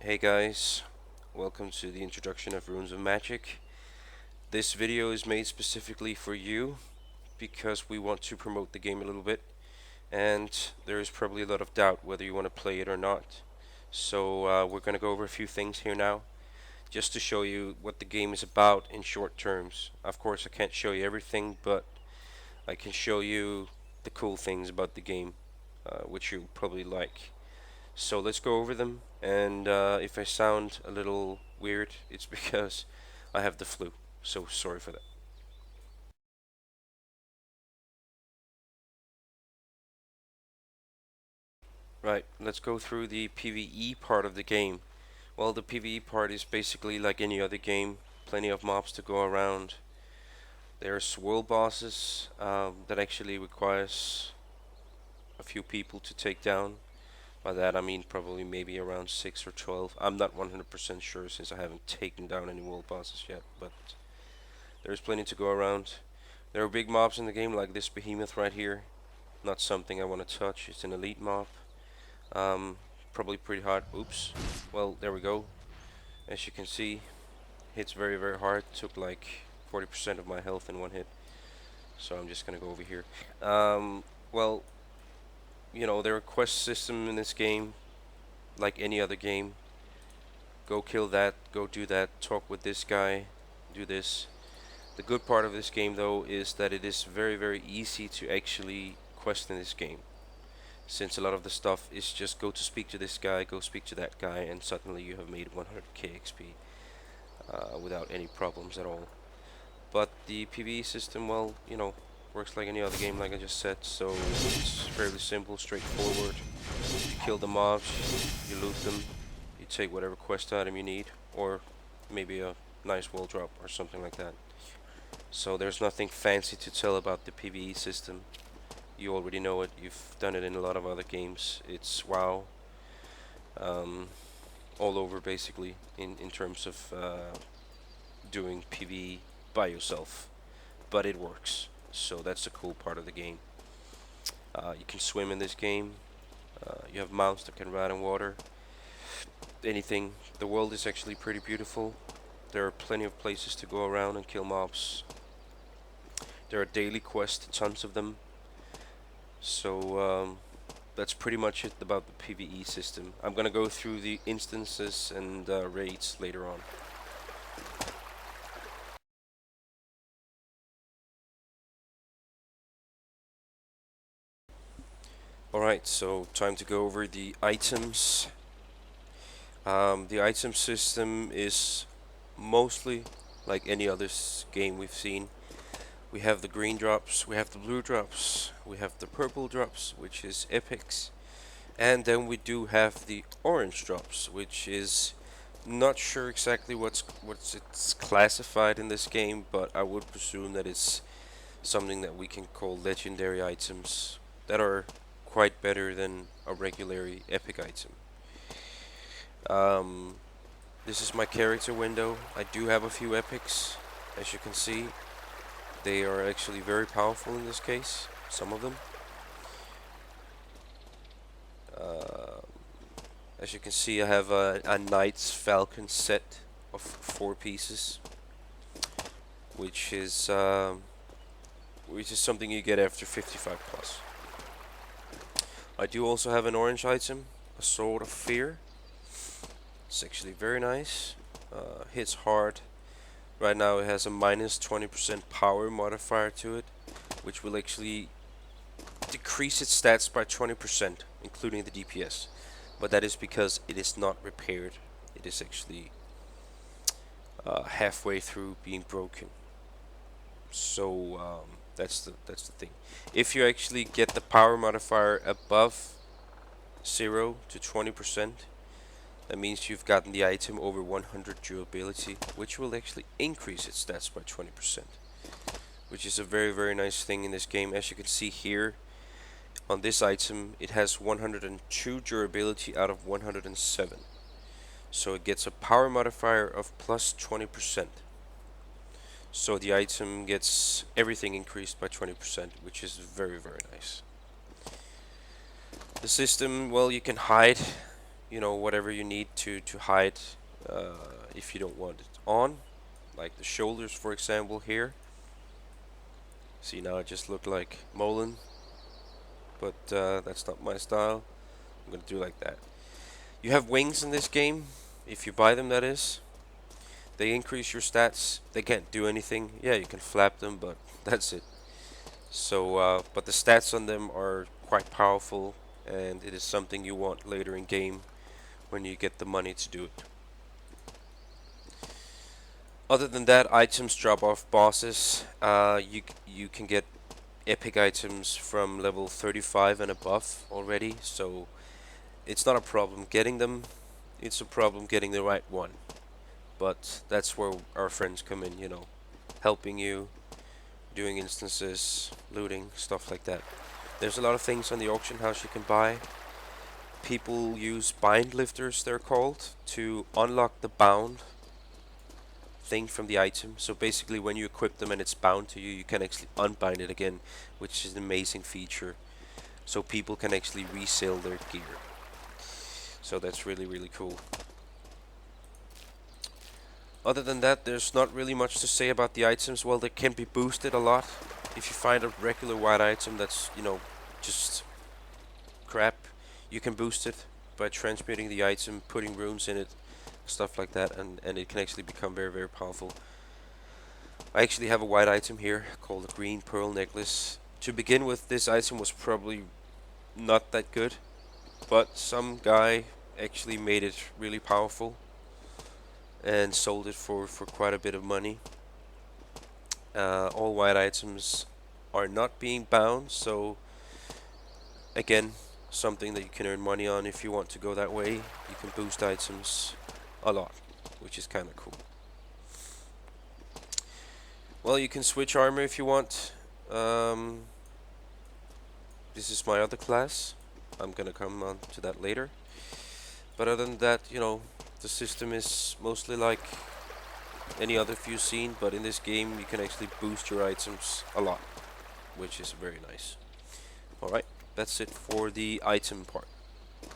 Hey guys, welcome to the introduction of Runes of Magic. This video is made specifically for you because we want to promote the game a little bit, and there is probably a lot of doubt whether you want to play it or not. So we're going to go over a few things here now just to show you what the game is about in short terms. Of course I can't show you everything, but I can show you the cool things about the game, which you'll probably like. So let's go over them, and if I sound a little weird, it's because I have the flu, so sorry for that. Right, let's go through the PvE part of the game. Well, the PvE part is basically like any other game, plenty of mobs to go around. There's world bosses that actually requires a few people to take down. By that I mean probably maybe around 6 or 12. I'm not 100% sure since I haven't taken down any world bosses yet, but there's plenty to go around. There are big mobs in the game like this behemoth right here. Not something I want to touch. It's an elite mob. Probably pretty hard. Oops. Well, there we go. As you can see, hits very hard. Took like 40% of my health in one hit. So I'm just gonna go over here. Well, you know, there are quest system in this game, like any other game. Go kill that. Go do that. Talk with this guy. Do this. The good part of this game though is that it is very easy to actually quest in this game, since a lot of the stuff is just go to speak to this guy, go speak to that guy, and suddenly you have made 100k XP without any problems at all. But the PvE system, well, you know, works like any other game like I just said, so it's fairly simple, straightforward. You kill the mobs, you loot them, you take whatever quest item you need, or maybe a nice wall drop or something like that. So there's nothing fancy to tell about the PvE system. You already know it. You've done it in a lot of other games. It's WoW, all over basically in terms of doing PvE by yourself. But it works. So that's the cool part of the game. You can swim in this game. You have mounts that can ride in water. Anything. The world is actually pretty beautiful. There are plenty of places to go around and kill mobs. There are daily quests, tons of them. So that's pretty much it about the PvE system. I'm gonna go through the instances and raids later on. Alright, so time to go over the items. The item system is mostly like any other game we've seen. We have the green drops, we have the blue drops, we have the purple drops, which is epics, and then we do have the orange drops, which is not sure exactly what's it's classified in this game, but I would presume that it's something that we can call legendary items that are quite better than a regular epic item. Um, this is my character window. I do have a few epics, as you can see. They are actually very powerful in this case, some of them. As you can see, I have a Knight's Falcon set of 4 pieces, which is something you get after 55 plus. I do also have an orange item, a Sword of Fear. It's actually very nice. Hits hard. Right now it has a minus 20% power modifier to it, which will actually decrease its stats by 20%, including the DPS. But that is because it is not repaired. It is actually halfway through being broken. So that's the thing. If you actually get the power modifier above 0 to 20%, that means you've gotten the item over 100 durability, which will actually increase its stats by 20%, which is a very nice thing in this game. As you can see here, on this item, it has 102 durability out of 107. So it gets a power modifier of plus 20%. So the item gets everything increased by 20%, which is very nice. The system, well, you can hide you know, whatever you need to hide if you don't want it on, like the shoulders, for example, here. See, now I just look like Molen, but that's not my style. I'm gonna do like that. You have wings in this game, if you buy them, that is. They increase your stats. They can't do anything. Yeah, you can flap them, but that's it. So, but the stats on them are quite powerful, and it is something you want later in game when you get the money to do it. Other than that, items drop off bosses. You can get epic items from level 35 and above already, so it's not a problem getting them. It's a problem getting the right one. But that's where our friends come in, you know, helping you, doing instances, looting, stuff like that. There's a lot of things on the auction house you can buy. People use bind lifters, they're called, to unlock the bound thing from the item. So basically when you equip them and it's bound to you, you can actually unbind it again, which is an amazing feature. So people can actually resell their gear. So that's really, really cool. Other than that, there's not really much to say about the items. Well, they can be boosted a lot. If you find a regular white item that's, you know, just crap, you can boost it by transmuting the item, putting runes in it, stuff like that, and it can actually become very, very powerful. I actually have a white item here called a green pearl necklace. To begin with, this item was probably not that good, but some guy actually made it really powerful and sold it for quite a bit of money. All white items are not being bound, so again, something that you can earn money on if you want to go that way. You can boost items a lot, which is kind of cool. Well, you can switch armor if you want. This is my other class. I'm gonna come on to that later. But other than that, you know, the system is mostly like any other you've seen, but in this game you can actually boost your items a lot, which is very nice. Alright, that's it for the item part.